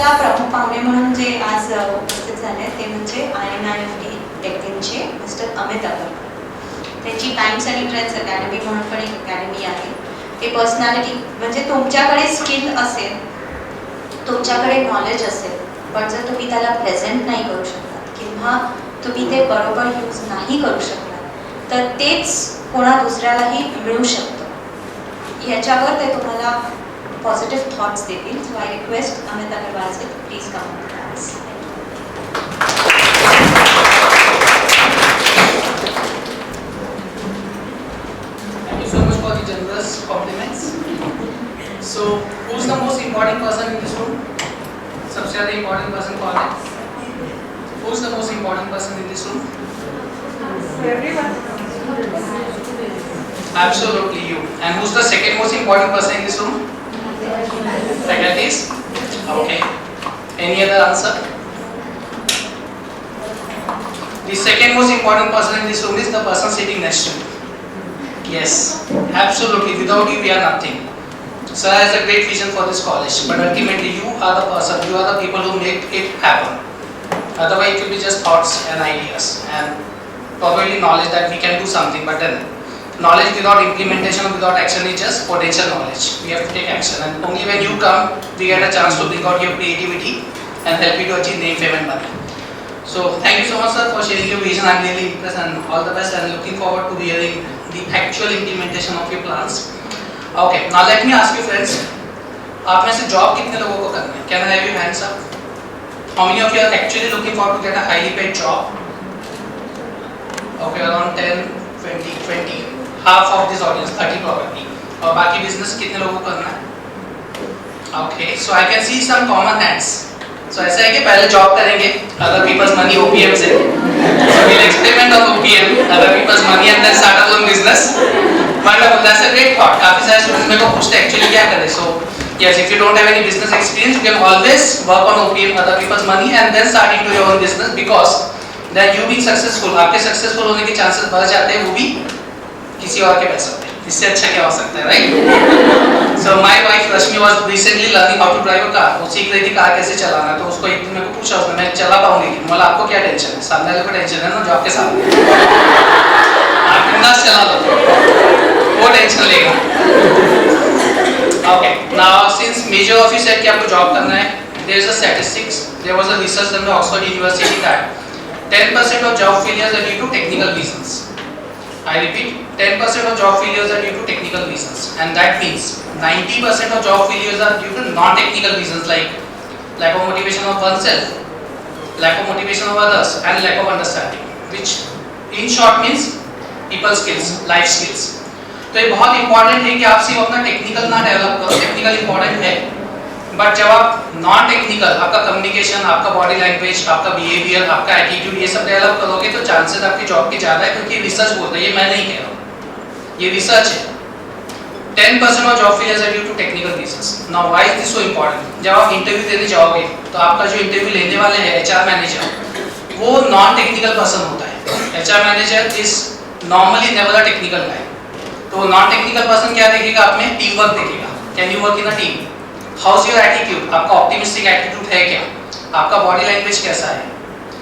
आमच्या प्रमुख पाहुणे म्हणून जे आज उपस्थित झाले ते म्हणजे INIFT टेक्निकचे मिस्टर अमित अगरकर. त्यांची टाइम्स अँड ट्रेंड्स अकॅडमी म्हणून पण एक अकॅडमी आहे. ते पर्सनॅलिटी म्हणजे तुमच्याकडे स्किल असेल, तुमच्याकडे नॉलेज असेल, पण जर तुम्ही त्याला प्रेझेंट नाही करू शकलात किंवा तुम्ही ते बरोबर यूज नाही करू शकलात तर तेच कोणा दुसऱ्यालाही मिळू शकतं. याच्यावर ते तुम्हाला पॉझिटिव्ह थॉट्स देतील. So I request Amit Agrawal sir please come on class. Thank you so much for the generous compliments. So, who's the most important person in this room? सबसे ज़्यादा important person कौन है? Who's the most important person in this room? Absolutely you. And who's the second most important person in this room? Faculties? Okay. Any other answer? The second most important person in this room is the person sitting next to you. Yes, absolutely. Without you, we are nothing. Sir has a great vision for this college, but ultimately you are the person, you are the people who make it happen. Otherwise, it will be just thoughts and ideas and probably knowledge that we can do something, but then knowledge without implementation or without action is just potential knowledge. We have to take action, and only when you come, we get a chance to bring out your creativity and help you to achieve name, fame and money. So thank you so much sir for sharing your vision. I'm really impressed and all the best and looking forward to hearing the actual implementation of your plans. Okay, now let me ask you friends, आप में से job कितने लोगों को करना है? Can I have your hands up? How many of you are actually looking forward to get a highly paid job? Okay, around 10, 20, half of this audience, 30 probably. और बाकी business कितने लोगों को करना है? Okay, so I can see some common hands. So ऐसा है कि पहले जॉब करेंगे, other people's money OPM से. So we'll experiment on OPM, other people's money and then start our own business. Wonderful, that's a great thought. काफी सारे students मेरे को पूछते actually क्या करें? So yes, if you don't have any business experience, you can always work on OPM, other people's money and then start into your own business because then you being successful, आपके successful होने के chances बढ़ जाते हैं, वो भी किसी और के पैसों पे. इससे अच्छा क्या हो सकता है, right? So my wife Rashmi was recently learning how to drive a car. वो सीख रही थी कार कैसे चलाना, तो उसको एक दिन मेरे को पूछा उसने, मैं चला पाऊंगी कि? बोला आपको क्या टेंशन है, सामने वाले को टेंशन है ना जॉब के साथ. आप बिंदास चला लो, वो टेंशन लेगा. Okay, now since major of you said कि आपको जॉब करना है, there is a statistics, there was a research done by Oxford University that 10% of job failures are due to technical reasons. I repeat, 10% of job failures are due to technical reasons, and that means 90% of job failures are due to non-technical reasons like lack of motivation of oneself, lack of motivation of others, and lack of understanding, which in short means people skills, life skills. तो ये बहुत important है कि आप सिर्फ अपना technical ना develop करो, technical important है, but जब आप non-technical, आपका communication, आपका body language, आपका behavior, आपका attitude, ये सब develop करोगे तो chances आपकी job के ज़्यादा है, क्योंकि research बोलता है, ये मैं नहीं कह रहा हूँ, ये research है. 10% of job failures are due to technical reasons. Now why is this so important? जब आप interview देने जाओगे, तो आपका जो interview लेने वाले हैं HR manager, वो non-technical person होता है. HR manager is normally never a technical guy. तो non-technical person क्या देखेगा आप में? Teamwork देखेगा. Can you work in a team? How's your attitude? आपका optimistic attitude है क्या? आपका body language कैसा है?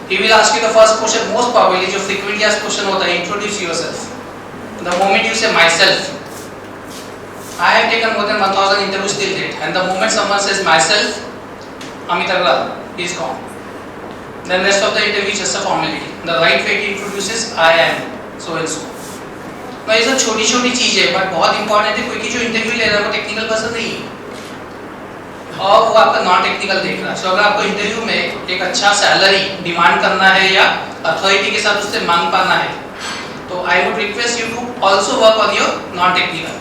He will ask you the first question, most probably जो frequently asked question होता है, introduce yourself. The moment you say myself, I have taken more than 1000 interviews till date, and the moment someone says myself, Amit Agarwal, he is gone. Then rest of the interview is just a formality. The right way to introduce is I am so and so. ना ये सब छोटी-छोटी चीज़ है, but बहुत important है, क्योंकि जो interview ले रहा है वो technical person नहीं है. और वो आपका नॉन टेक्निकल देख रहा है. सो अगर आपको इंटरव्यू में एक अच्छा सैलरी डिमांड करना है या अथॉरिटी के साथ उससे मांग पाना है, तो I would request you to also work on your non technical.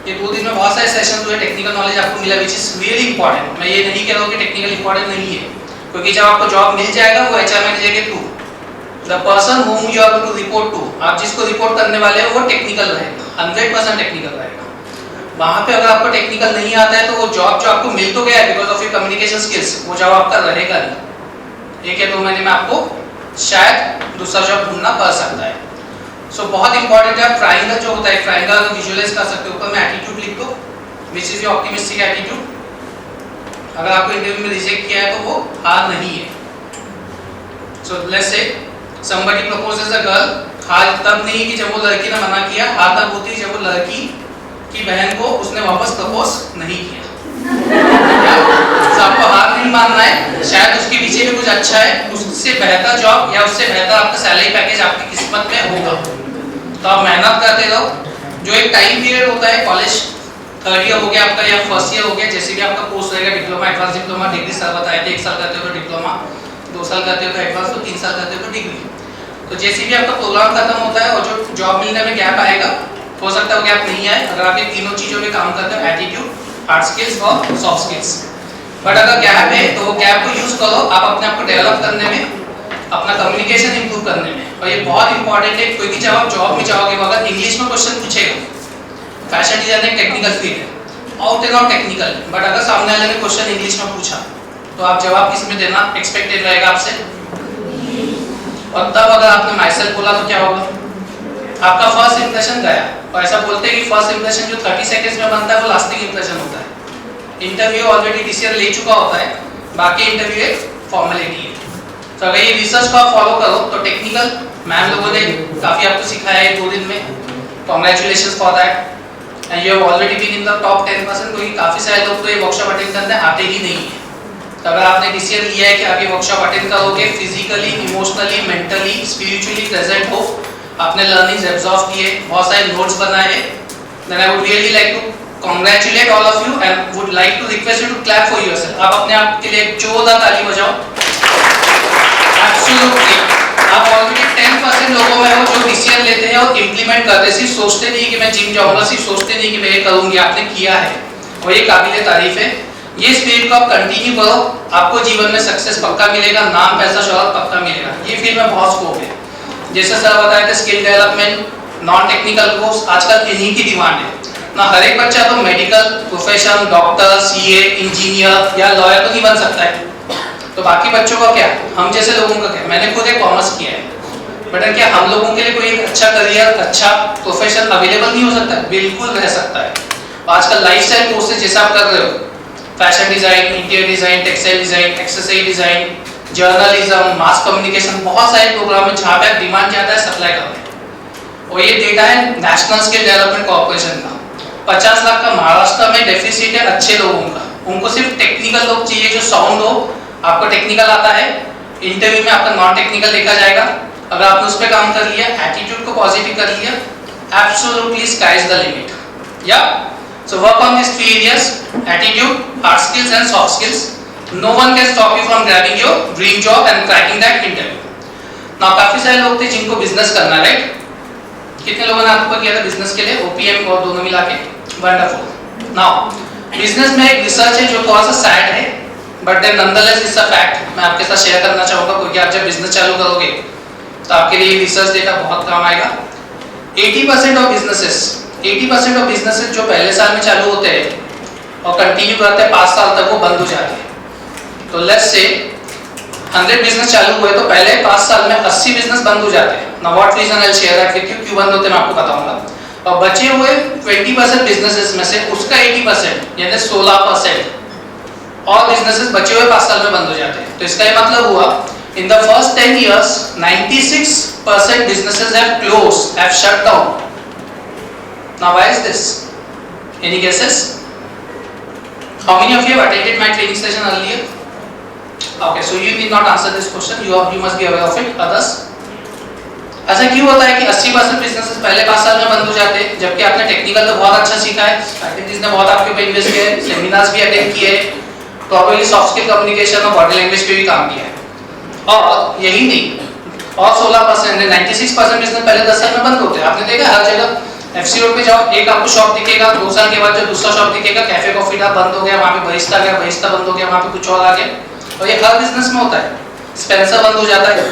ये 2 दिन में बहुत सारे सेशन हुए, टेक्निकल नॉलेज आपको मिला, विच इज रियली इंपॉर्टेंट. मैं ये नहीं कह रहा हूँ कि टेक्निकल इंपॉर्टेंट नहीं है, क्योंकि जब आपको जॉब मिल जाएगा वो एचआर मैनेजर के through, the person whom you are to report to, आप जिसको रिपोर्ट करने वाले हो वो टेक्निकल रहेगा, 100% टेक्निकल रहेगा. वहाँ पे अगर आपको टेक्निकल नहीं आता है तो वो जॉब जो आपको मिल तो गया है because of your communication skills, वो जॉब आपका रहेगा नहीं. 1 या 2 महीने में आपको शायद दूसरा जॉब ढूंढना पड़ सकता है. सो बहुत इंपॉर्टेंट है. ट्रायंगल जो होता है, ट्रायंगल अगर विजुअलाइज कर सकते हो, ऊपर में एटीट्यूड लिख दो, which is your optimistic attitude. अगर आपको इंटरव्यू में रिजेक्ट किया है तो वो हार नहीं है। So let's say somebody proposes a girl, हार तब नहीं कि जब वो लड़की ने मना किया, हार तब होती है जब वो लड़की की बहन को उसने वापस प्रपोज नहीं किया। तो आपको हार नहीं मानना है, शायद उसके पीछे भी कुछ अच्छा है, उससे बेहतर जॉब या उससे बेहतर आपका सैलरी पैकेज आपकी किस्मत में होगा। तो आप मेहनत करते रहो। जो एक टाइम पीरियड होता है, कॉलेज थर्ड ईयर हो गया आपका या फर्स्ट ईयर हो गया, जैसे भी आपका कोर्स रहेगा, diploma, advance diploma, degree sir बताए थे, 1 साल करते हो तो डिप्लोमा, 2 साल करते हो तो एडवांस, तो 3 साल करते हो तो डिग्री। तो जैसे भी आपका प्रोग्राम खत्म होता है और जो जॉब मिलने में गैप आएगा, हो सकता है वो गैप नहीं आए अगर आप ये तीनों चीजों पे काम करते हो, एटीट्यूड, हार्ड स्किल्स और सॉफ्ट स्किल्स। बट अगर गैप है तो वो गैप को यूज करो आप अपने आप को डेवलप करने में, अपना कम्युनिकेशन इंप्रूव करने में। और ये बहुत इंपॉर्टेंट है, क्योंकि जब आप जॉब में जाओगे अगर इंग्लिश में क्वेश्चन पूछेगा, फैशन डिजाइन एक टेक्निकल फील्ड है, out and out technical, but अगर सामने वाले ने क्वेश्चन इंग्लिश में पूछा तो आप जवाब किस में देना एक्सपेक्टेड रहेगा आपसे। और तब अगर आपने माइसेल्फ बोला तो क्या होगा, आपका फर्स्ट इंप्रेशन गया। और ऐसा बोलते हैं कि फर्स्ट इंप्रेशन जो 30 सेकंड्स में बनता है वो लास्टिंग इंप्रेशन होता है। इंटरव्यू ऑलरेडी टीसीआर ले चुका होता है, बाकी इंटरव्यू एक फॉर्मेलिटी है। तो अगर ये रिसर्च को आप फॉलो करो तो टेक्निकल मैम लोगों ने काफी आपको सिखाया है 2 दिन में, congratulations for that and you have already been in the top 10%, क्योंकि काफी सारे लोग तो ये वर्कशॉप अटेंड करने आते ही नहीं है। तो अगर आपने डिसीजन लिया है कि आप ये वर्कशॉप अटेंड करोगे, physically, emotionally, mentally, spiritually present हो, आपने लर्निंग्स एब्जॉर्ब किए, बहुत सारे नोट्स बनाए हैं, then I would really like to congratulate all of you and would like to request you to clap for yourself. आप अपने आप के लिए एक जोरदार ताली बजाओ। एब्सोल्युटली आप ऑलरेडी 10% लोगों में हो जो डिसीजन लेते हैं और इंप्लीमेंट करते हैं, सिर्फ सोचते नहीं कि मैं जिम जाऊंगा, सिर्फ सोचते नहीं कि मैं ये करूंगी, आपने किया है और ये काबिल तारीफ है। ये स्पिरिट को आप कंटिन्यू करो, आपको जीवन में सक्सेस पक्का मिलेगा, नाम, पैसा, शोहरत पक्का मिलेगा। ये फील्ड में बहुत स्कोप है। जैसे सर बताए थे skill development, non technical course आजकल इन्हीं की डिमांड है ना। हर एक बच्चा तो medical profession, doctor, CA, engineer या लॉयर तो नहीं बन सकता है, तो बाकी बच्चों का क्या, हम जैसे लोगों का क्या। मैंने खुद एक कॉमर्स किया है, बट क्या हम लोगों के लिए कोई एक अच्छा करियर, अच्छा प्रोफेशन अवेलेबल नहीं हो सकता? बिल्कुल रह सकता है। आजकल लाइफस्टाइल कोर्सेज जैसे आप कर रहे हो, fashion design, interior design, textile design, accessory design, journalism, mass communication, बहुत सारे प्रोग्राम है जहाँ पे आप डिमांड जाता है सप्लाई करने। और ये डेटा है नेशनल स्किल डेवलपमेंट कॉर्पोरेशन का। 50 लाख का महाराष्ट्र में डेफिसिट है अच्छे लोगों का। उनको सिर्फ टेक्निकल लोग चाहिए जो साउंड हो। आपको टेक्निकल आता है, इंटरव्यू में आपका नॉन टेक्निकल देखा जाएगा। अगर आपने उस पर काम कर लिया, एटीट्यूड को पॉजिटिव कर लिया, absolutely sky is the limit. या so work on these 3 areas: attitude, hard skills and soft skills. No one can stop you from grabbing your dream job and cracking that interview. now काफी सारे लोग थे जिनको business करना है, right? कितने लोगों ने आपको किया था बिजनेस के लिए? ओपीएम और दोनों मिला के वंडरफुल। नाउ बिजनेस में एक रिसर्च है जो थोड़ा सा सैड है, but then nonetheless it's a fact. मैं आपके साथ शेयर करना चाहूंगा, क्योंकि आप जब बिजनेस चालू करोगे तो आपके लिए रिसर्च डेटा बहुत काम आएगा। 80% ऑफ बिजनेसेस जो पहले साल में चालू होते हैं और कंटिन्यू करते हैं 5 साल तक, वो बंद हो जाते हैं। तो लेट्स से 100 बिजनेस चालू हुए तो पहले 5 साल में 80 बिजनेस बंद हो जाते हैं। Now what reason, I will share that with you, क्यों बंद होते हैं मैं आपको बताऊंगा। और बचे हुए 20% बिजनेसेस में से उसका 80% यानी 16% और बिजनेसेस बचे हुए 5 साल में बंद हो जाते हैं। तो इसका ये मतलब हुआ in the first 10 years 96% businesses have closed, have shut down. Now why is this? Any guesses? How many of you have attended my training session earlier? Okay, so you need not answer this question, you must be aware of it. Others? ऐसा क्यों होता है कि 80% businesses पहले 5 साल में बंद हो जाते हैं, जबकि आपने टेक्निकल तो बहुत अच्छा सीखा है, फैकल्टीज ने बहुत आपके ऊपर इन्वेस्ट किया है, सेमिनार्स भी अटेंड किए हैं, प्रॉपर्ली सॉफ्ट स्किल कम्युनिकेशन और बॉडी लैंग्वेज पे भी काम किया है। और यही नहीं, और 16% 96% बिजनेस पहले 10 साल में बंद होते हैं। आपने देखा हर जगह एफसी रोड पे जाओ, एक आपको शॉप दिखेगा, 2 साल के बाद जो दूसरा शॉप दिखेगा, कैफे कॉफी डा बंद हो गया, वहाँ पे बरिस्ता गया, बरिस्ता बंद हो गया, वहाँ पे कुछ और आ गया। और ये हर बिजनेस में होता है। स्पेंसर बंद हो जाता है,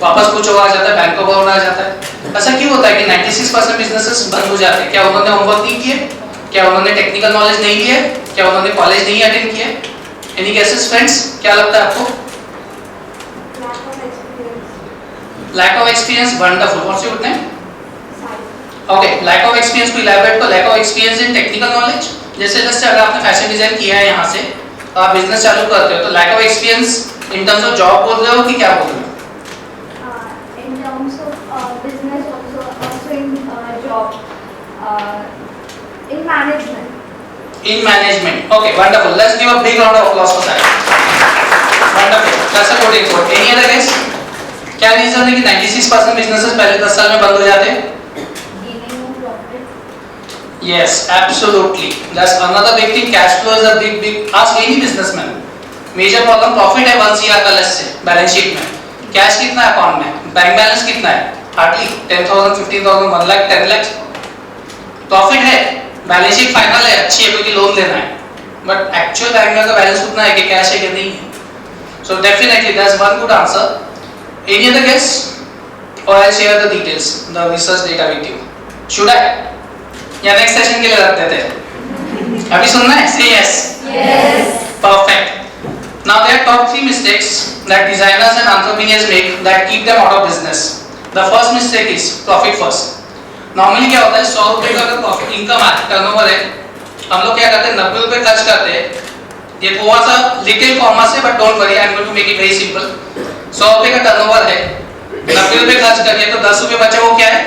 वापस कुछ और आ जाता है, बैंक ऑफ बड़ौदा आ जाता है। ऐसा क्यों होता है कि 96% बिजनेसेस बंद हो जाते हैं? क्या उन्होंने होमवर्क नहीं किए? क्या उन्होंने टेक्निकल नॉलेज नहीं लिया? क्या उन्होंने कॉलेज नहीं अटेंड किया? एनी गेसेस फ्रेंड्स, क्या लगता है आपको? Lack of experience, wonderful. What's your name? Okay, lack of experience को elaborate को lack of experience in technical knowledge. जैसे अगर आपने फैशन डिजाइन किया है यहाँ से तो आप बिजनेस चालू करते हो, तो lack of experience in terms of job बोल रहे हो कि क्या बोल रहे हो? In terms of business also in job, in management. In management. Okay, wonderful. Let's give a big round of applause for that. Wonderful. That's a good report. Any other guess? क्या reason है कि 96% businesses पहले 10 साल में बंद हो जाते हैं? Gaining more profit. Yes, absolutely. That's another big thing. Cash flow is a big. Ask any businessman. Major problem profit है 1 CR का लेस से बैलेंस शीट में. कैश कितना है अकाउंट में? बैंक बैलेंस कितना है? हार्डली 10,000, 15,000, 1 लाख, 10 लाख. प्रॉफिट है, बैलेंस शीट फाइनल है, अच्छी है क्योंकि लोन लेना है. बट एक्चुअल बैंक में का बैलेंस उतना है कि कैश है कि नहीं है. So definitely that's one good answer. Any other guess? Or I'll share the details, the research data with you. Should I? या नेक्स्ट सेशन के लिए रख देते हैं? अभी सुनना है? Say yes. Yes. Perfect. Now there are top 3 mistakes that designers and entrepreneurs make that keep them out of business. The first mistake is profit first. Normally क्या होता है 100 रुपए का अगर प्रॉफिट इनकम है, टर्नओवर है, हम लोग क्या करते हैं 90 रुपए खर्च करते हैं. ये थोड़ा सा लिटिल कॉमा से, but don't worry, I am going to make it very simple. 100 रुपए का टर्नओवर है, 90 रुपए खर्च करिए तो 10 रुपए बचे, वो क्या है?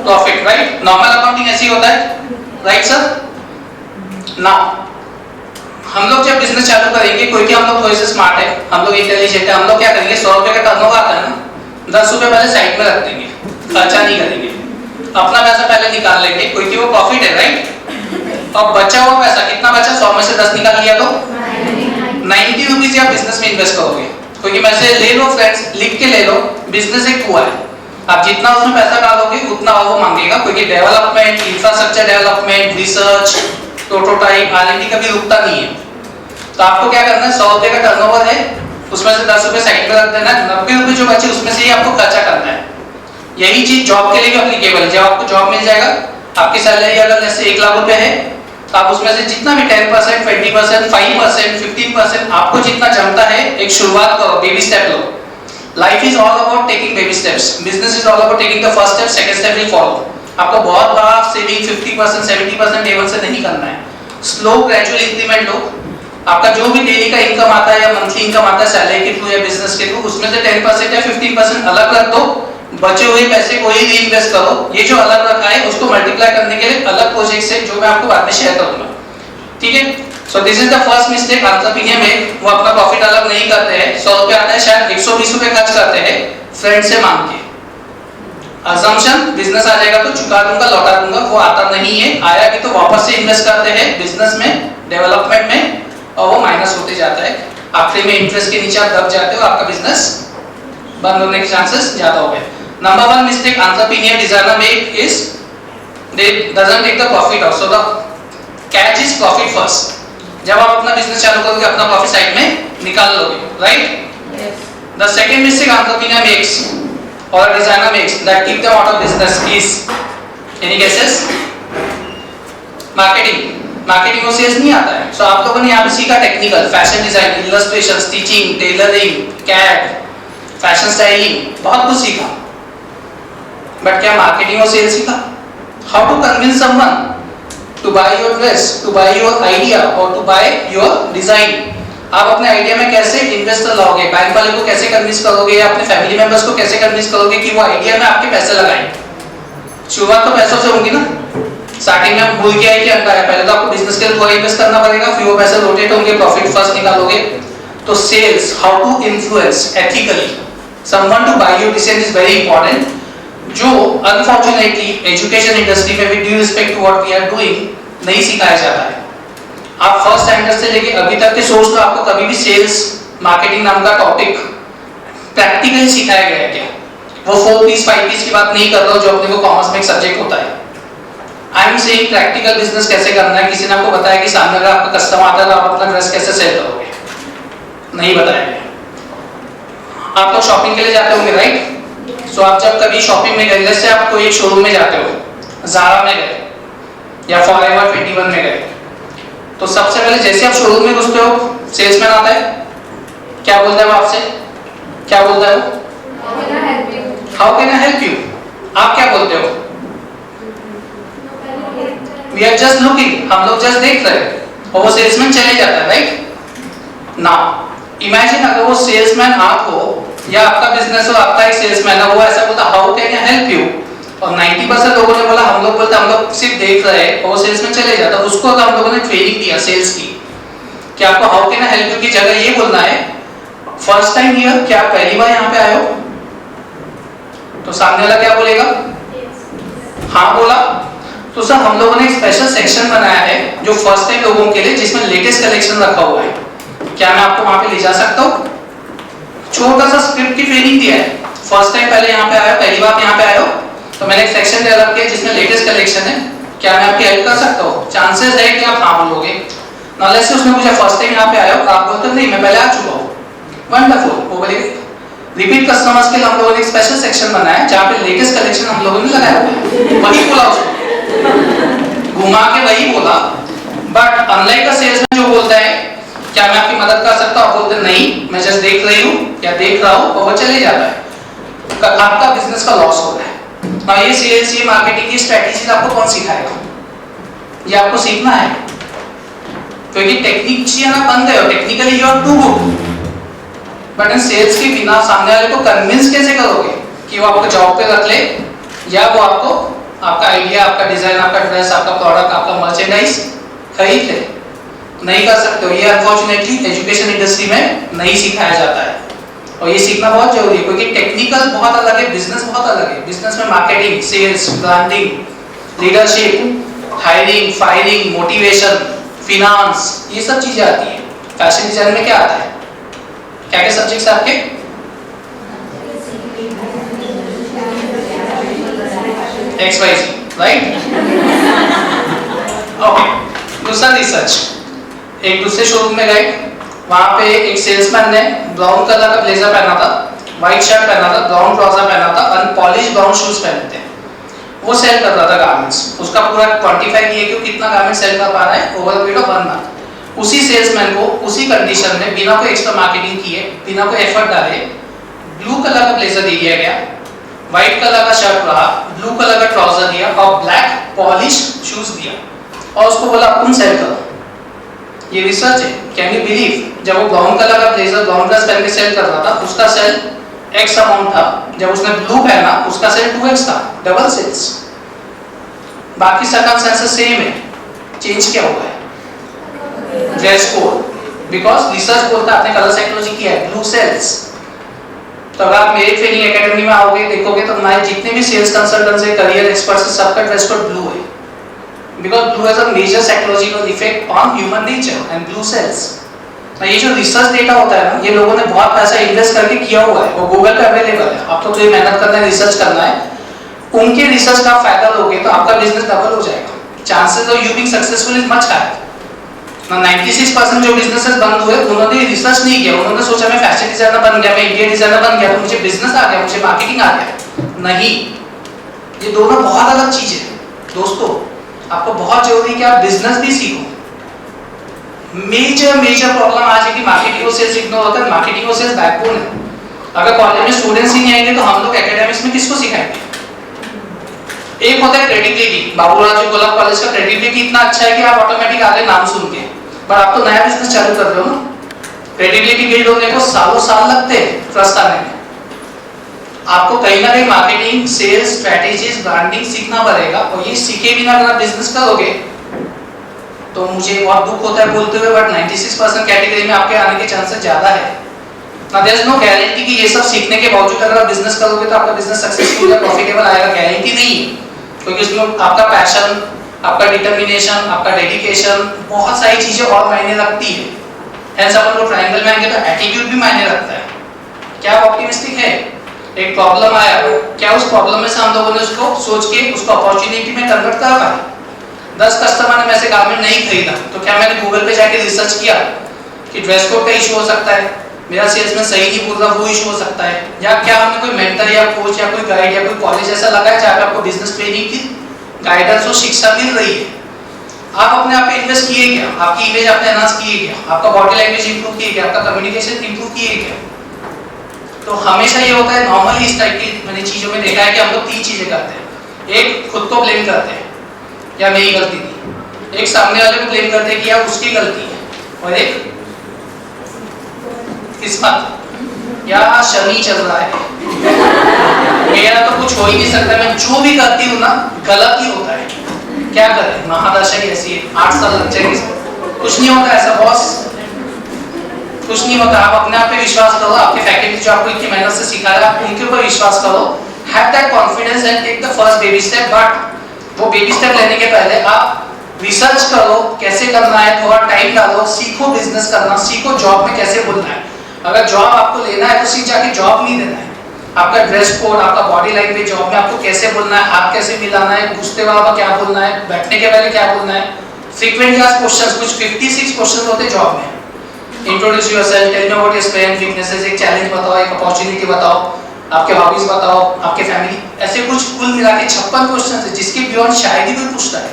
Profit, right? नॉर्मल अकाउंटिंग ऐसे ही होता है, राइट सर? नाउ हम लोग जब बिजनेस चालू करेंगे, क्योंकि हम लोग थोड़े से स्मार्ट है, हम लोग इंटेलिजेंट है, हम लोग क्या करेंगे 100 रुपए का टर्नओवर आता है ना, 10 रुपए पहले साइड में रख देंगे, खर्चा नहीं करेंगे, अपना पैसा पहले निकाल लेंगे क्योंकि वो प्रॉफिट है, राइट? और बचा हुआ पैसा कितना बचा? 100 में से 10 निकाल लिया तो 90 रुपीज आप बिजनेस में इन्वेस्ट करोगे. क्योंकि मैं से ले लो फ्रेंड्स, लिख के ले लो, बिजनेस एक कुआं है, आप जितना उसमें पैसा डालोगे उतना वो मांगेगा, क्योंकि development, infrastructure development, research, prototype, R&D कभी रुकता नहीं है. तो आपको क्या करना है, 100 रुपए का टर्नओवर है, उसमें से 10 रुपए साइड में रख देना है, 90 रुपए जो बचे उसमें से ही आपको खर्चा करना है. यही चीज जॉब के लिए भी एप्लीकेबल है. जब आपको जॉब मिल जाएगा, आपकी सैलरी अगर जैसे 1 लाख रुपए है, तो आप उसमें से जितना भी 10%, 20%, 5%, 15% आपको जितना जमता है, एक शुरुआत करो, baby step low. Life is all about taking baby steps. Business is all about taking the first step, second step will follow. आपको बहुत बड़ा सेविंग 50%, 70% लेवल से नहीं करना है. स्लो ग्रेजुअल इंक्रीमेंट लो. आपका जो भी डेली का इनकम आता है या मंथली इनकम आता है सैलरी के थ्रू या बिजनेस के थ्रू, उसमें से 10% या 15% अलग रख दो. बचे हुए पैसे को ही रीइन्वेस्ट करो. ये जो अलग रखा है उसको मल्टीप्लाई करने के लिए अलग प्रोजेक्ट से, जो मैं आपको बाद में शेयर करूंगा, ठीक है? So this is the first mistake entrepreneur में. वो अपना प्रॉफिट अलग नहीं करते हैं. 100 रुपए आता है, शायद 120 रुपए खर्च करते हैं फ्रेंड से मांग के. अजम्पशन बिजनेस आ जाएगा तो चुका दूंगा, लौटा दूंगा, वो आता नहीं है. आया भी तो वापस से इन्वेस्ट करते हैं बिजनेस में, डेवलपमेंट में, और वो माइनस होते जाता है. आखिर में इंटरेस्ट के नीचे आप दब जाते हो, आपका बिजनेस बंद होने के चांसेस ज्यादा हो गए. Number 1 mistake entrepreneur designer make is they doesn't take the profit out. So the catch is profit first. जब आप अपना बिजनेस चालू करोगे, अपना प्रॉफिट साइड में निकाल लोगे, right? Yes. The second mistake entrepreneur makes or a designer makes that keep them out of business is, any guesses? Marketing और सेल्स नहीं आता है. सो आप लोगों ने यहाँ पे सीखा technical, fashion design, illustration, stitching, tailoring, CAD, fashion styling, बहुत कुछ सीखा. बट क्या मार्केटिंग और सेल्स सीखा? How to convince someone to buy your dress, to buy your idea और टू बाय योर डिजाइन. आप अपने आइडिया में कैसे इन्वेस्टर लाओगे, बैंक वाले को कैसे कन्विंस करोगे, या अपने फैमिली मेंबर्स को कैसे कन्विंस करोगे कि वो आइडिया में आपके पैसे लगाएं? शुरुआत तो पैसों से होगी ना. स्टार्टिंग में भूल गया है कि अंदर है, पहले तो आपको बिजनेस के लिए थोड़ा इन्वेस्ट करना पड़ेगा, फिर वो पैसे रोटेट होंगे, प्रॉफिट फर्स्ट निकालोगे. तो sales, how to influence ethically someone to buy your decision is very important, जो अनफॉर्चुनेटली एजुकेशन इंडस्ट्री में भी due respect to what we are doing नहीं सिखाया जाता है. आप फर्स्ट स्टैंडर्ड से लेके अभी तक के सोर्स में आपको कभी भी सेल्स मार्केटिंग नाम का टॉपिक प्रैक्टिकली सिखाया गया है क्या? वो 4 पीस 5 पीस की बात नहीं कर रहा हूं जो अपने को कॉमर्स में एक सब्जेक्ट होता है. I am saying practical business कैसे करना है. किसी ने आपको बताया कि सामने अगर आपका कस्टमर आता है तो आप अपना ड्रेस कैसे सेल करोगे? नहीं बताया गया. आप लोग शॉपिंग के लिए जाते होंगे, राइट? सो आप जब कभी शॉपिंग में गए, जैसे आप कोई एक शोरूम में जाते हो, ज़ारा में गए या फॉरएवर 21 में गए, तो सबसे पहले जैसे आप शोरूम में घुसते हो, सेल्समैन आता है, क्या बोलता है वो आपसे? क्या बोलता है वो? How can I help you? आप क्या बोलते हो? वी आर जस्ट लुकिंग, हम लोग जस्ट देख रहे हैं. और वो सेल्समैन चले जाता है, राइट? नाउ इमेजिन अगर वो सेल्समैन आपको, या आपका बिजनेस हो, आपका एक सेल्समैन है, वो ऐसा बोलता how can I help you, और 90% लोगों ने बोला हम लोग बोलते हम लोग सिर्फ देख रहे हैं, और वो सेल्समैन चले जाता। उसको अगर हम लोगों ने ट्रेनिंग दिया सेल्स की कि आपको how can I help you की जगह ये बोलना है फर्स्ट टाइम हियर, क्या आप पहली बार यहाँ पे आए हो, तो सामने वाला क्या बोलेगा? हाँ बोला। तो सर हम लोगों ने एक स्पेशल सेक्शन बनाया है जो फर्स्ट टाइम लोगों के लिए, जिसमें लेटेस्ट कलेक्शन रखा हुआ है, क्या मैं आपको वहां पे ले जा सकता हूँ? छोटा सा स्क्रिप्ट की ट्रेनिंग दिया है, फर्स्ट टाइम पहले यहाँ पे आए हो, पहली बार यहाँ पे आए हो, तो मैंने एक सेक्शन डेवलप किया जिसमें लेटेस्ट कलेक्शन है, क्या मैं आपकी हेल्प कर सकता हूँ? चांसेस है कि आप हाँ बोलोगे। नॉलेज से उसने पूछा फर्स्ट टाइम यहाँ पे आए हो, आप बोलते नहीं मैं पहले आ चुका हूँ, वंडरफुल। वो बोलेगा रिपीट कस्टमर्स के लिए हम लोगों ने एक स्पेशल सेक्शन बनाया है जहाँ पे लेटेस्ट कलेक्शन हम लोगों ने लगाया हुआ है, वही बोला उसको, घुमा के वही बोला। बट अनलाइक अ सेल्समैन जो बोलता है क्या मैं आपकी मदद कर सकता हूँ, बोलते नहीं मैं जस्ट देख रही हूँ या देख रहा हूँ, और वो चले जाता है, आपका बिजनेस का लॉस हो रहा है। और ये सेल्स, ये मार्केटिंग की स्ट्रेटेजी आपको कौन सिखाएगा? ये आपको सीखना है, क्योंकि टेक्निशियन आप बन गए हो, technically you are too good, but in sales के बिना सामने वाले को कन्विंस कैसे करोगे कि वो आपको जॉब पे रख ले, या वो आपको आपका आइडिया, आपका डिजाइन, आपका ड्रेस, आपका प्रोडक्ट, आपका मर्चेंडाइज खरीद ले? नहीं कर सकते हो। ये अनफॉर्चुनेटली एजुकेशन इंडस्ट्री में नहीं सिखाया जाता है, और ये सीखना बहुत जरूरी है, क्योंकि टेक्निकल बहुत अलग है, बिजनेस बहुत अलग है। बिजनेस में marketing, sales, branding, leadership, hiring, firing, motivation, finance, ये सब चीजें आती है। फैशन डिजाइन में क्या आता है? क्या क्या सब्जेक्ट्स आपके? XYZ, right? ओके। दूसरा रिसर्च, एक दूसरे शोरूम में गए, वहां पे एक सेल्समैन ने ब्राउन कलर का ब्लेजर पहना था, व्हाइट शर्ट पहना था, ब्राउन ट्राउजर पहना था, अनपॉलिश ब्राउन शूज पहने थे। वो सेल कर रहा था गारमेंट्स, उसका पूरा क्वांटिफाई किया कि वो कितना गारमेंट सेल कर पा रहा है over the period of 1 month. उसी सेल्समैन को उसी कंडीशन में बिना कोई एक्स्ट्रा मार्केटिंग किए, बिना कोई एफर्ट डाले, ब्लू कलर का ब्लेजर दे दिया गया, व्हाइट कलर का शर्ट रहा, ब्लू कलर का ट्राउजर दिया और ब्लैक पॉलिश शूज दिया, और उसको बोला तुम सेल करो। ये रिसर्च है, कैन यू बिलीव? जब वो ब्राउन कलर का ब्लेजर, ब्राउन ड्रेस पहन के सेल कर रहा था, उसका सेल एक्स अमाउंट था, जब उसने ब्लू पहना उसका सेल 2x था, डबल सेल्स। बाकी सर्कमस्टेंसेस सेम है, चेंज क्या हुआ है? ड्रेस कोड, बिकॉज रिसर्च बोलता है, आपने कलर साइकोलॉजी किया है, ब्लू सेल्स। तो अगर आप मेरे ट्रेनिंग एकेडमी में आओगे, देखोगे तो हमारे जितने भी सेल्स कंसल्टेंट्स हैं, करियर एक्सपर्ट्स हैं, सबका ड्रेस कोड ब्लू है, because blue has a major psychological effect on human nature and blue sales. ये जो रिसर्च डेटा होता है ना, ये लोगों ने बहुत पैसा इन्वेस्ट करके किया हुआ है, वो गूगल पे अवेलेबल है, आपको तो ये मेहनत करना है, रिसर्च करना है, उनके रिसर्च का फायदा लोगे तो आपका बिजनेस डबल हो जाएगा। Chances of you being successful is much higher. 96% जो बिजनेसेस बंद हुए, उन्होंने रिसर्च नहीं किया, उन्होंने सोचा मैं फैशन डिजाइनर बन गया, मैं इंटीरियर डिजाइनर बन गया तो मुझे बिजनेस आ गया, मुझे मार्केटिंग आ गया। नहीं, ये दोनों बहुत अलग चीज है दोस्तों। आपको बहुत जरूरी है कि आप बिजनेस भी सीखो। मेजर प्रॉब्लम आज है कि मार्केटिंग और सेल्स इग्नोर होता है। मार्केटिंग और सेल्स बैकबोन है। अगर कॉलेज में स्टूडेंट्स ही नहीं आएंगे तो हम लोग एकेडमिक्स में किसको सिखाएंगे? एक होता है क्रेडिबिलिटी। बाबूराव गोला कॉलेज का क्रेडिबिलिटी इतना अच्छा है कि आप ऑटोमेटिक आगे नाम सुन के, पर आप तो नया बिजनेस चालू कर रहे हो ना, क्रेडिबिलिटी बिल्ड होने को सालों साल लगते हैं ट्रस्ट आने में। आपको कहीं ना कहीं मार्केटिंग, सेल्स, स्ट्रेटेजीज, ब्रांडिंग सीखना पड़ेगा, और ये सीखे बिना अगर आप बिजनेस करोगे तो मुझे बहुत दुख होता है बोलते हुए, बट 96% कैटेगरी में आपके आने के चांसेस ज्यादा है। ना देयर इज नो गारंटी कि ये सब सीखने के बावजूद अगर आप बिजनेस करोगे तो आपका बिजनेस सक्सेसफुल या प्रॉफिटेबल आएगा, गारंटी नहीं है, क्योंकि उसमें आपका पैशन, आपका डिटर्मिनेशन, आपका डेडिकेशन, बहुत सारी चीजें और मायने रखती है। हेंस अपन को ट्रायंगल में आएंगे तो एटीट्यूड भी मायने रखता है। क्या आप ऑप्टिमिस्टिक है? एक प्रॉब्लम आया, क्या उस प्रॉब्लम में से हम लोगों ने उसको सोच के उसको अपॉर्चुनिटी में कन्वर्ट कर पाए? 10 कस्टमर ने मेरे से गारमेंट नहीं खरीदा, तो क्या मैंने गूगल पे जाके रिसर्च किया कि ड्रेस कोड का इशू हो सकता है, मेरा सेल्स में सही नहीं बोल रहा, वो इशू हो सकता है, या क्या हमने कोई मेंटर या कोच या कोई गाइड या कोई कॉलेज ऐसा लगा है जहाँ पे आपको बिजनेस ट्रेनिंग की गाइडेंस और शिक्षा मिल रही है? आप अपने आप पे इन्वेस्ट किए क्या? आपकी इमेज आपने एनहांस की है क्या? आपका बॉडी लैंग्वेज इंप्रूव की है क्या? आपका कम्युनिकेशन इंप्रूव की है क्या? तो हमेशा ये होता है, नॉर्मली इस टाइप की मैंने चीजों में देखा है कि हम लोग 3 चीजें करते हैं। एक, खुद को ब्लेम करते हैं, या मेरी गलती थी, एक सामने वाले को ब्लेम करते हैं कि यार उसकी गलती है, और एक किस्मत या शनि चल रहा है, मेरा तो कुछ हो ही नहीं सकता, मैं जो भी करती हूँ ना गलत ही होता है, क्या करें, महादशा ही ऐसी है, 8 साल लग जाएंगे, कुछ नहीं होता ऐसा बॉस, कुछ नहीं होता। आप अपने आप पे विश्वास करो, आपके फैकल्टी जो आपको इतनी मेहनत से सिखा रहा है उनके ऊपर विश्वास करो, have that confidence and take the first baby step. But वो बेबी स्टेप लेने के पहले आप रिसर्च करो कैसे करना है, थोड़ा टाइम डालो, सीखो बिजनेस करना, सीखो जॉब में कैसे बोलना है। अगर जॉब आपको लेना है तो सीख जाके जॉब नहीं देना है, आपका ड्रेस कोड, आपका बॉडी लैंग्वेज, जॉब में आपको कैसे बोलना है, हाथ कैसे मिलाना है, घुसते वक्त क्या बोलना है, बैठने के पहले क्या बोलना है, फ्रीक्वेंटली आस्क्ड क्वेश्चंस, कुछ 56 क्वेश्चंस होते हैं जॉब में। Introduce yourself, tell me about your strength weaknesses, एक चैलेंज बताओ, एक अपॉर्चुनिटी बताओ, आपके हॉबीज बताओ, आपके फैमिली, ऐसे कुछ कुल मिला के 56 क्वेश्चंस है जिसके बियॉन्ड शायद ही कोई पूछता है।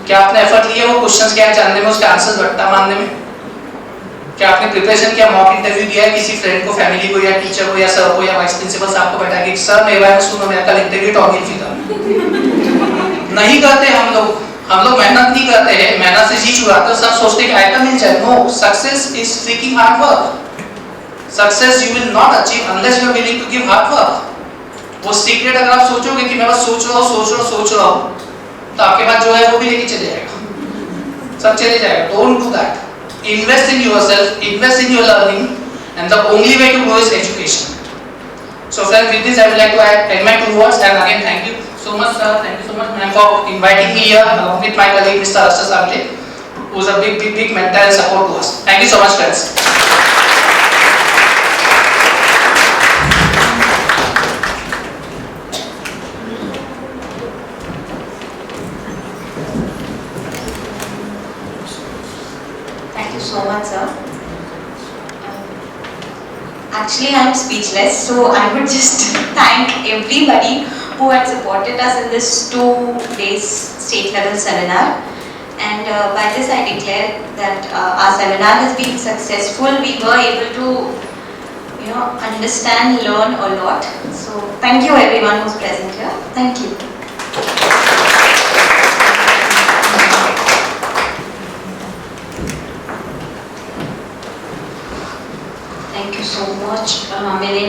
क्या आपने एफर्ट लिया वो क्वेश्चंस क्या है जानने में, उसके आंसर्स रट्टा मारने में? क्या आपने प्रिपरेशन किया, मॉक इंटरव्यू दिया है किसी फ्रेंड को, फैमिली को, या टीचर को, या सर को, या वाइस प्रिंसिपल साहब को बैठा के सर मेरे बारे में सुनो, मेरा कल इंटरव्यू टॉपिक थी था। नहीं करते हम लोग मेहनत नहीं करते हैं, मेहनत से जी चुराते हैं, सब सोचते हैं आइटम मिल जाए। No, success is freaking hard work. Success you will not achieve unless you are willing to give hard work. वो सीक्रेट अगर आप सोचोगे कि मैं बस सोच रहा हूँ तो आपके पास जो है वो भी लेके चले जाएगा, सब चले जाएगा। Don't do that. Invest in yourself, invest in your learning, and the only way to grow is education. So friends, with this I would like to add my 2 words, and again thank you so much sir, thank you so much ma'am for inviting me here along with my colleague Mr. Arshad Samle, who is a big mentor and support to us. Thank you so much friends. Thank you so much, sir. Actually, I am speechless, so I would just thank everybody who had supported us in this 2 days state level seminar. And by this I declare that our seminar has been successful. We were able to, understand, learn a lot. So thank you everyone who's present here. Thank you. Thank you so much. मैंने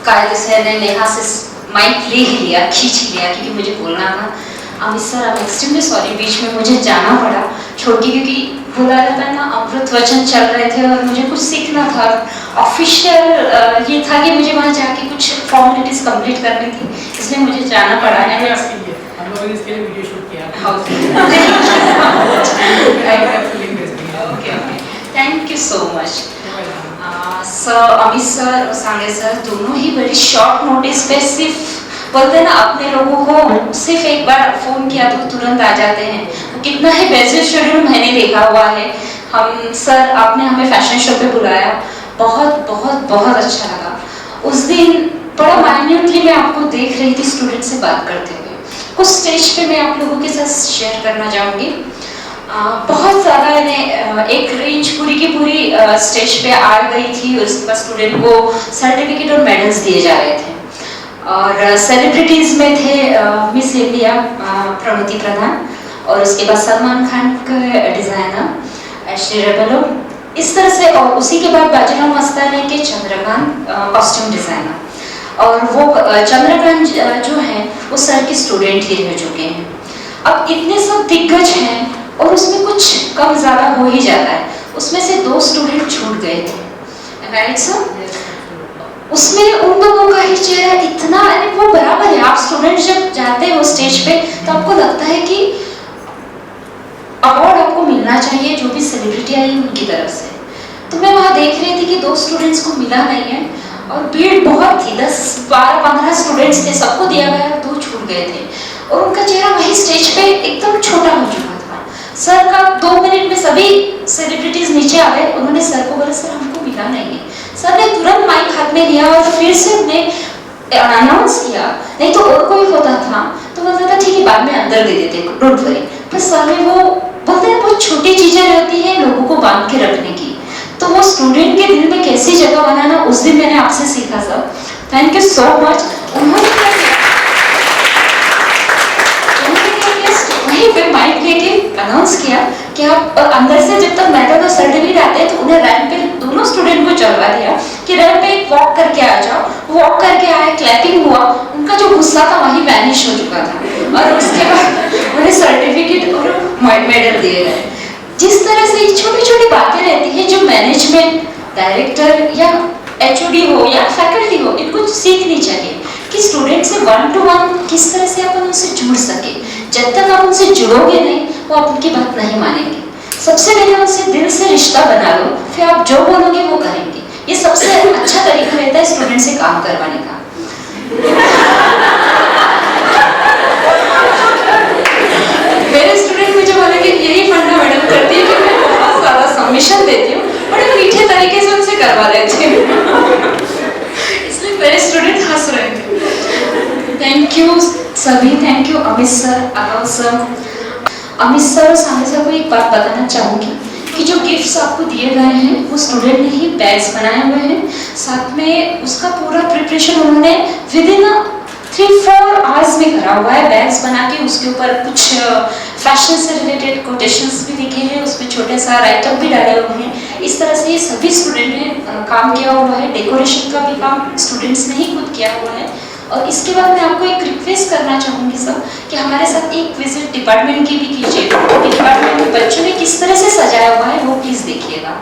कायदे से नेहा से mic ले ही लिया, खींच ही लिया क्योंकि मुझे बोलना था। Amit sir, I am extremely sorry, बीच में मुझे जाना पड़ा छोटी, क्योंकि बोला जाता है ना अमृत वचन चल रहे थे और मुझे कुछ सीखना था। ऑफिशियल ये था कि मुझे वहाँ जाके कुछ फॉर्मेलिटीज कंप्लीट करनी थी, इसलिए मुझे जाना पड़ा। हम लोगों ने इसके लिए वीडियो शूट किया। Thank you so much sir. Amit sir और सांगे सर दोनों ही बड़ी शॉर्ट नोटिस पे, सिर्फ बोलते हैं ना अपने लोगों को सिर्फ एक बार फोन किया तो तुरंत आ जाते हैं। तो कितना ही बिजी शेड्यूल मैंने देखा हुआ है। हम सर आपने हमें फैशन शो पे बुलाया, बहुत बहुत बहुत अच्छा लगा। उस दिन बड़ा माइन्यूटली मैं आपको देख रही थी स्टूडेंट से बात करते हुए। कुछ स्टेज पे मैं आप लोगों के साथ शेयर करना चाहूँगी। बहुत ज़्यादा एक रेंज पूरी की पूरी स्टेज पे आ गई थी, उसके बाद स्टूडेंट को सर्टिफिकेट और मेडल्स दिए जा रहे थे। और सेलिब्रिटीज़ में थे मिस इंडिया प्रणति प्रधान, और उसके बाद सलमान खान के डिज़ाइनर एशली रेबेलो, इस तरह से। और उसी के बाद बाजीराव मस्तानी के चंद्रकांत कॉस्ट्यूम डिज़ाइनर, और वो चंद्रकांत जो हैं वो सर के स्टूडेंट ही रह चुके हैं। अब इतने सब दिग्गज हैं और उसमें कुछ कम ज़्यादा हो ही जाता है। उसमें से 2 स्टूडेंट छूट गए थे, राइट सर? उसमें उन दोनों का ही चेहरा इतना, वो बराबर है। आप स्टूडेंट जब जाते हैं वो स्टेज पे तो आपको लगता है कि अवार्ड आपको मिलना चाहिए जो भी सेलिब्रिटी आई उनकी तरफ से। तो मैं वहाँ देख रही थी कि 2 स्टूडेंट्स को मिला नहीं है, और भीड़ बहुत थी, 10, 12, 15 स्टूडेंट्स थे, सबको दिया गया, 2 छूट गए थे। और उनका चेहरा वही स्टेज पे एकदम छोटा हो चुका था। सर का 2 मिनट में सभी सेलिब्रिटीज नीचे आ गए। उन्होंने सर को बोला सर हमको मिला नहीं है। सर ने तुरंत माइक हाथ में लिया और फिर से उन्हें अनाउंस किया, नहीं तो और कोई होता था तो बोलता था ठीक है बाद में अंदर दे देते, डोंट वरी। पर सर ने वो बोलते हैं बहुत छोटी चीजें रहती हैं लोगों को बांध के रखने की, तो वो स्टूडेंट के दिल में कैसी जगह बनाना उस दिन मैंने आपसे सीखा sir. Thank you so much. उन्होंने वहीं पे माइक लेके अनाउंस किया कि आप अंदर से जब तक मेडल और सर्टिफिकेट आते हैं तो उन्हें रैंप पे दोनों स्टूडेंट को चलवा दिया कि रैंप पे एक वॉक करके आ जाओ। वॉक करके आए, क्लैपिंग हुआ, उनका जो गुस्सा था वहीं वैनिश हो चुका था और उसके बाद उन्हें सर्टिफिकेट और मेडल दिए गए। जिस तरह से छोटी छोटी बातें रहती हैं जो मैनेजमेंट, डायरेक्टर या एचओडी हो या फैकल्टी हो, इनको सीखनी चाहिए कि स्टूडेंट से 1 to 1 किस तरह से अपन उनसे जुड़ सके। जब तक आप उनसे जुड़ोगे नहीं, वो आपकी बात नहीं मानेंगे। सबसे पहले उनसे दिल से रिश्ता बना लो, फिर आप जो बोलोगे वो करेंगे। ये सबसे अच्छा तरीका रहता है स्टूडेंट से काम करवाने का। मेरे स्टूडेंट मुझे बोले कि यही फंडामेंटल करती है कि मैं बहुत ज़्यादा सबमिशन देती हूँ, बड़े मीठे तरीके से उनसे करवा लेती हूँ। इसलिए मेरे स्टूडेंट हंस रहे थे। थैंक यू सभी, thank you Amit sir, Arab sir. Amit sir और सामे सर को एक बात बताना चाहूँगी कि जो गिफ्ट्स आपको दिए गए हैं वो स्टूडेंट ने ही बैग्स बनाए हुए हैं। साथ में उसका पूरा प्रिपरेशन उन्होंने विदिन 3-4 आवर्स में करा हुआ है। बैग्स बना के उसके ऊपर कुछ फैशन से रिलेटेड कोटेशंस भी लिखे हैं, उसमें छोटे सा राइटअप भी डाले हुए हैं। इस तरह से ये सभी स्टूडेंट ने काम किया हुआ है। डेकोरेशन का भी काम स्टूडेंट्स ने ही खुद किया हुआ है। और इसके बाद मैं आपको एक रिक्वेस्ट करना चाहूँगी सर कि हमारे साथ एक विजिट डिपार्टमेंट की भी कीजिए। डिपार्टमेंट में बच्चों ने किस तरह से सजाया हुआ है वो प्लीज़ देखिएगा।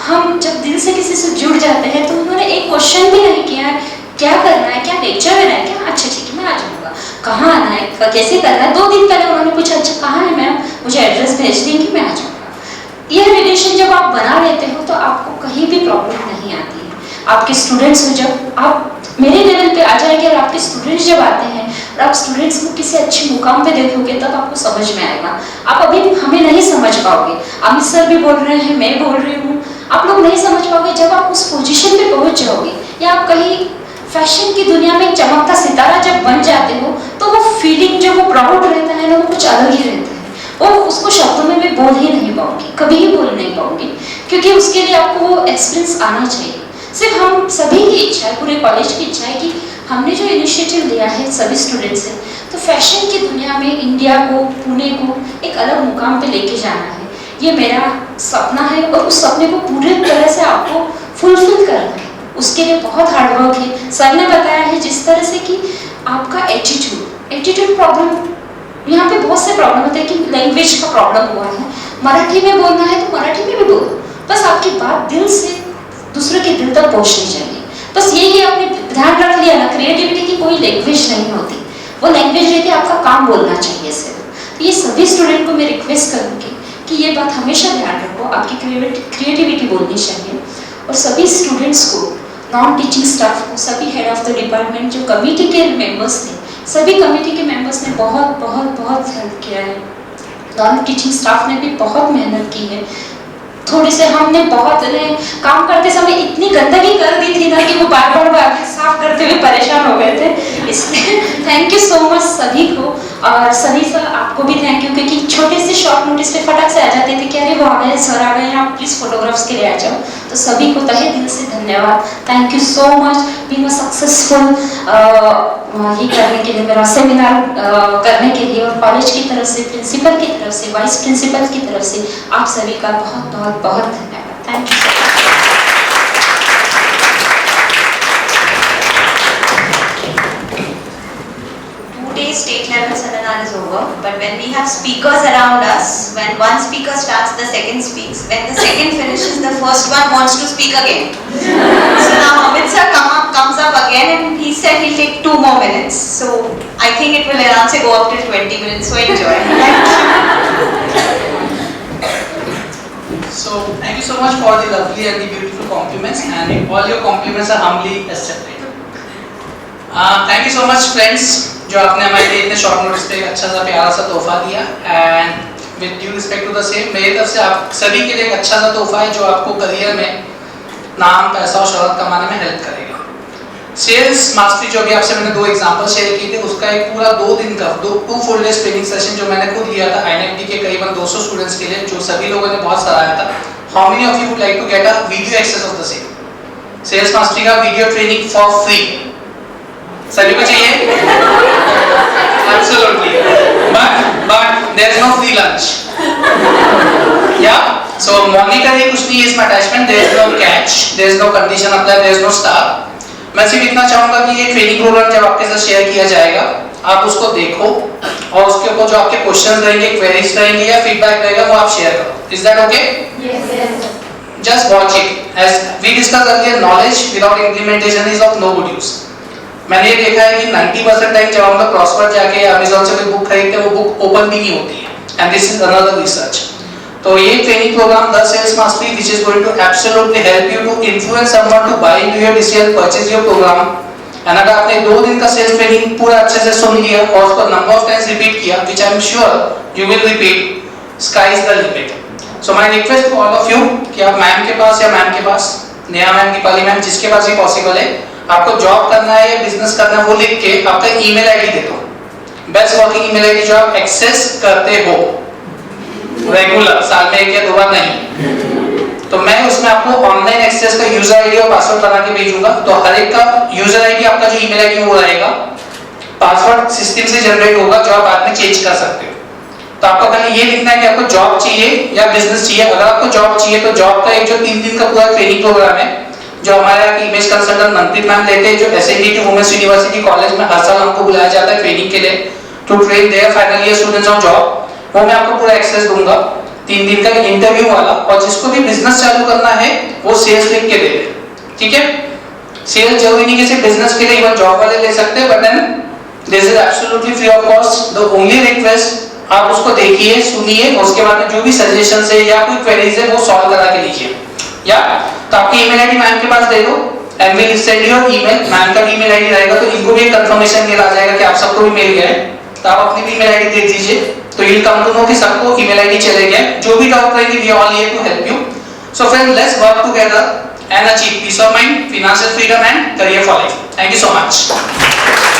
हम जब दिल से किसी से जुड़ जाते हैं तो उन्होंने एक क्वेश्चन भी नहीं किया है, क्या करना है, क्या लेक्चर देना है, क्या अच्छा ठीक है मैं आ जाऊँगा, कहाँ आना है, कैसे करना है। 2 दिन पहले उन्होंने पूछा अच्छा कहाँ है मैम, मुझे एड्रेस भेज देंगी मैं आ जाऊँगा। यह रिलेशन जब आप बना लेते हो तो आपको कहीं भी प्रॉब्लम नहीं आती है। आपके स्टूडेंट्स को जब आप मेरे लेवल पे आ जाएंगे और आपके स्टूडेंट्स जब आते हैं और आप स्टूडेंट्स को किसी अच्छे मुकाम पे देखोगे तब आपको समझ में आएगा। आप अभी हमें नहीं समझ पाओगे, अमित सर भी बोल रहे हैं, मैं बोल रही हूँ, आप लोग नहीं समझ पाओगे। जब आप उस पोजीशन पे पहुंच जाओगे या आप कहीं फैशन की दुनिया में एक चमकता सितारा जब बन जाते हो तो वो फीलिंग जो वो प्राउड रहता है ना, वो कुछ अलग ही रहता है। वो उसको शब्दों में मैं बोल ही नहीं पाऊंगी, कभी ही बोल नहीं पाऊंगी, क्योंकि उसके लिए आपको वो एक्सपीरियंस आना चाहिए। सिर्फ हम सभी की इच्छा है, पूरे कॉलेज की इच्छा है कि हमने जो इनिशिएटिव लिया है सभी स्टूडेंट्स से, तो फैशन की दुनिया में इंडिया को, पुणे को एक अलग मुकाम पे लेके जाना है। ये मेरा सपना है और उस सपने को पूरी तरह से आपको फुलफिल करना है। उसके लिए बहुत हार्डवर्क है। सर ने बताया है जिस तरह से कि आपका एटीट्यूड प्रॉब्लम, यहाँ पे बहुत से प्रॉब्लम होते हैं कि लैंग्वेज का प्रॉब्लम हुआ है, मराठी में बोलना है तो मराठी में भी बोलो, बस आपकी बात दिल से दूसरे के दिल तक पहुंचनी चाहिए। बस यही आपने ध्यान रख लिया ना, क्रिएटिविटी की कोई लैंग्वेज नहीं होती, वो लैंग्वेज रहती है आपका काम बोलना चाहिए सिर्फ। तो ये सभी स्टूडेंट को मैं रिक्वेस्ट करूँगी कि ये बात हमेशा ध्यान रखो, आपकी क्रिएटिविटी बोलनी चाहिए। और सभी स्टूडेंट्स को, नॉन टीचिंग स्टाफ को, सभी हेड ऑफ द डिपार्टमेंट, जो कमेटी के मेंबर्स थे, सभी कमेटी के मेंबर्स ने बहुत बहुत बहुत हेल्प किया है। नॉन टीचिंग स्टाफ ने भी बहुत मेहनत की है। थोड़ी से हमने बहुत काम करते समय इतनी गंदगी कर दी थी ना कि वो बार बार साफ करते हुए परेशान हो गए थे। इसलिए थैंक यू सो मच सभी को। और सभी सर आपको भी थैंक यू, क्योंकि छोटे से शॉर्ट नोटिस पे फटाक से आ जाते थे कि अरे वो आ गए, सर आ गए, आप प्लीज़ फोटोग्राफ्स के लिए आ जाओ। तो सभी को तहे दिल से धन्यवाद। Thank you so much being successful ये करने के लिए, मेरा सेमिनार करने के लिए, और कॉलेज की तरफ से, प्रिंसिपल की तरफ से, वाइस प्रिंसिपल की तरफ से आप सभी का बहुत बहुत बहुत धन्यवाद। Thank you. Today's state level seminar is over, but when we have speakers around us, when one speaker starts, the second speaks. When the second finishes, the first one wants to speak again. So now Amit sir comes up again, and he said he'll take 2 more minutes. So I think it will around go up till 20 minutes. So enjoy. So thank you so much for the lovely and the beautiful compliments, and all your compliments are humbly accepted. Thank you so much friends, जो आपने हमारे लिए इतने short notice पे अच्छा सा प्यारा सा तोहफा दिया। And with due respect to the same, मेरी तरफ से आप सभी के लिए एक अच्छा सा तोहफा है जो आपको करियर में नाम, पैसा और शोहरत कमाने में हेल्प करेगा। सेल्स मास्टरी जो अभी आपसे मैंने 2 एग्जांपल शेयर किए थे, उसका एक पूरा 2 दिन का 2 फुल डेज ट्रेनिंग सेशन जो मैंने खुद लिया था INFD के करीबन 200 स्टूडेंट्स के लिए, जो सभी लोगों ने बहुत सराहा था। How many of you would like to get a video access of the same? Sales mastery का वीडियो ट्रेनिंग फॉर फ्री सभी को चाहिए? Absolutely. But there is no free lunch. Yeah. So monetary कुछ नहीं है इसमें attachment. There is no catch. There is no condition applied. There is no star. मैं सिर्फ इतना चाहूँगा कि ये ट्रेनिंग प्रोग्राम जब आपके साथ शेयर किया जाएगा, आप उसको देखो और उसके ऊपर जो आपके क्वेश्चंस रहेंगे, क्वेरीज रहेंगे या फीडबैक रहेगा वो आप शेयर करो. Is that okay? Yes. Just watch it. As we discussed earlier, knowledge without implementation is of no good use. मैंने ये देखा है कि 90% टाइम जब हम लोग क्रॉसवर्ड जाके Amazon से कोई बुक खरीदते हैं वो बुक ओपन भी नहीं होती है. And this is another research. तो ये training program The Sales Mastery which is going to absolutely help you to influence someone to buy into your decision, purchase your program. And अगर आपने 2 दिन का सेल्स ट्रेनिंग पूरा अच्छे से सुन लिया और उसको नंबर ऑफ टाइम्स रिपीट किया, which I am sure you will repeat, sky is the limit. So my request to all of you कि आप मैम के पास या मैम के पास, नेहा मैम, दीपाली मैम, जिसके पास भी पॉसिबल है, आपको जॉब करना है या बिजनेस करना है वो लिख के आपका ईमेल आईडी दे दो. बेस्ट वर्किंग ईमेल आईडी जो आप एक्सेस करते हो रेगुलर, साल में 1 या 2 बार नहीं, तो मैं उसमें आपको ऑनलाइन एक्सेस का यूजर आईडी और पासवर्ड बना के भेजूंगा. तो हर एक का यूजर आईडी आपका जो ईमेल आईडी वो रहेगा, पासवर्ड सिस्टम से जनरेट होगा जो आप बाद में चेंज कर सकते हो. तो आपको खाली ये लिखना है कि आपको जॉब चाहिए या बिजनेस चाहिए. अगर आपको जॉब चाहिए तो जॉब का एक जो 3 दिन का पूरा ट्रेनिंग प्रोग्राम है जो हमारे यहाँ की इमेज कंसल्टेंट मनप्रीत मैम लेते हैं, जो SNDT वुमेन्स यूनिवर्सिटी कॉलेज में हर साल हमको बुलाया जाता है ट्रेनिंग के लिए to train their final year students on job, वो मैं आपको पूरा एक्सेस दूंगा 3 दिन का इंटरव्यू वाला. और जिसको भी बिजनेस चालू करना है वो सेल्स लिख के दे दे. ठीक है, सेल्स जरूरी नहीं कि सिर्फ बिजनेस के लिए, इवन जॉब वाले ले सकते हैं. But then this is absolutely free of cost. The only request, आप उसको देखिए, सुनिए, उसके बाद में जो भी सजेशंस है या कोई क्वेरीज है वो सॉल्व करा के लीजिए. या तो आपकी ईमेल आईडी मैम के पास दे दो and will send your email. Ma'am का ईमेल आईडी रहेगा तो इनको भी कंफर्मेशन मेल आ जाएगा कि आप सबको भी मिल गया है. तो आप अपनी भी ईमेल आईडी दे दीजिए तो you will come to know कि सबको ईमेल आईडी चले गए. जो भी डाउट रहेगी we all here to help you. So friends, let's work together and achieve peace of mind, financial freedom and career for life. Thank you so much.